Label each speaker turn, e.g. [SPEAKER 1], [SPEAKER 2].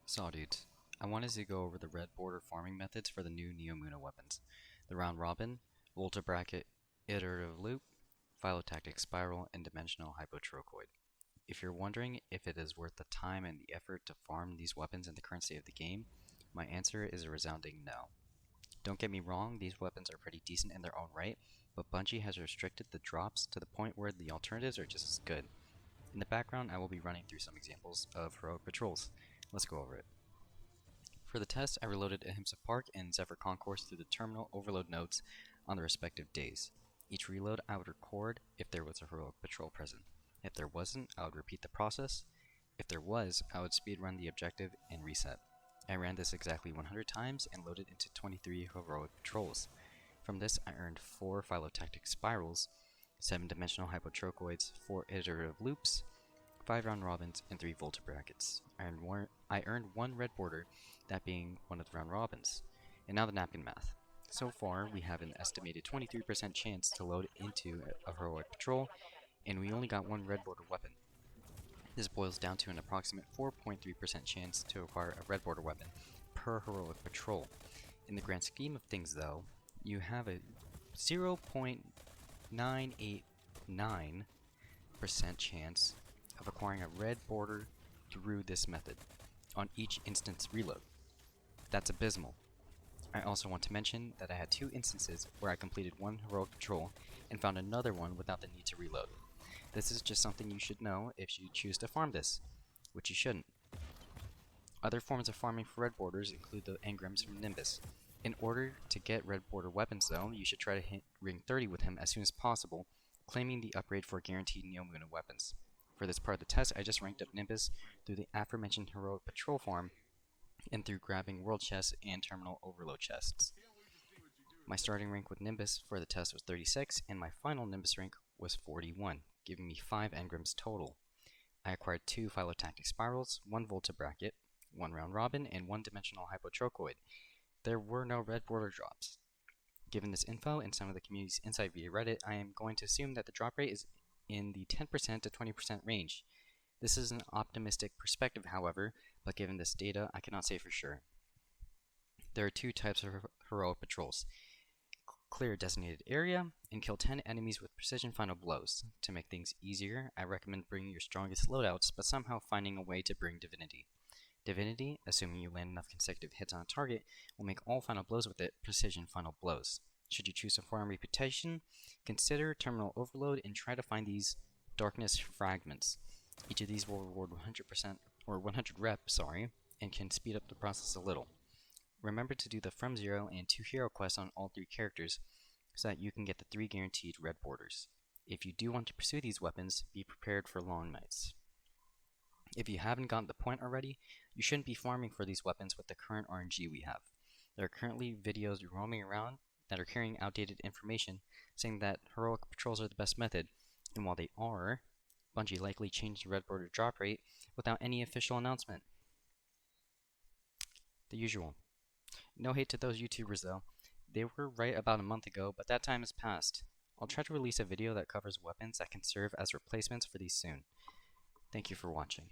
[SPEAKER 1] So dudes, I wanted to go over the red border farming methods for the new Neomuna weapons. The round robin, Volta Bracket, Iterative Loop, Phyllotactic Spiral, and Dimensional Hypotrochoid. If you're wondering if it is worth the time and the effort to farm these weapons in the current state of the game, my answer is a resounding no. Don't get me wrong, these weapons are pretty decent in their own right, but Bungie has restricted the drops to the point where the alternatives are just as good. In the background, I will be running through some examples of heroic patrols. Let's go over it. For the test, I reloaded Ahimsa Park and Zephyr Concourse through the terminal overload nodes on the respective days. Each reload, I would record if there was a heroic patrol present. If there wasn't, I would repeat the process. If there was, I would speedrun the objective and reset. I ran this exactly 100 times and loaded into 23 heroic patrols. From this, I earned 4 Phyllotactic Spirals, 7 Dimensional Hypotrochoids, 4 Iterative Loops, 5 round robins, and 3 Volta Brackets. I earned 1 red border, that being one of the round robins. And now the napkin math. So far, we have an estimated 23% chance to load into a heroic patrol, and we only got 1 red border weapon. This boils down to an approximate 4.3% chance to acquire a red border weapon per heroic patrol. In the grand scheme of things though, you have a 0.989% chance of acquiring a red border through this method on each instance reload. That's abysmal. I also want to mention that I had 2 instances where I completed 1 heroic patrol and found another one without the need to reload. This is just something you should know if you choose to farm this, which you shouldn't. Other forms of farming for red borders include the engrams from Nimbus. In order to get red border weapons though, you should try to hit ring 30 with him as soon as possible, claiming the upgrade for guaranteed Neomuna weapons. For this part of the test, I just ranked up Nimbus through the aforementioned heroic patrol farm and through grabbing world chests and terminal overload chests. My starting rank with Nimbus for the test was 36, and my final Nimbus rank was 41, giving me 5 engrams total. I acquired 2 Phyllotactic Spirals, 1 Volta Bracket, 1 round robin, and 1 Dimensional Hypotrochoid. There were no red border drops. Given this info and some of the community's insight via Reddit, I am going to assume that the drop rate is in the 10% to 20% range. This is an optimistic perspective, however, but given this data, I cannot say for sure. There are 2 types of heroic patrols. Clear a designated area and kill 10 enemies with precision final blows. To make things easier, I recommend bringing your strongest loadouts, but somehow finding a way to bring Divinity. Divinity, assuming you land enough consecutive hits on a target, will make all final blows with it precision final blows. Should you choose to farm Reputation, consider Terminal Overload and try to find these Darkness Fragments. Each of these will reward 100% or 100 rep, and can speed up the process a little. Remember to do the From Zero and 2 hero quests on all 3 characters so that you can get the 3 guaranteed red borders. If you do want to pursue these weapons, be prepared for long nights. If you haven't gotten the point already, you shouldn't be farming for these weapons with the current RNG we have. There are currently videos roaming around that are carrying outdated information saying that heroic patrols are the best method, and while they are, Bungie likely changed the red border drop rate without any official announcement. The usual. No hate to those YouTubers though. They were right about a month ago, but that time has passed. I'll try to release a video that covers weapons that can serve as replacements for these soon. Thank you for watching.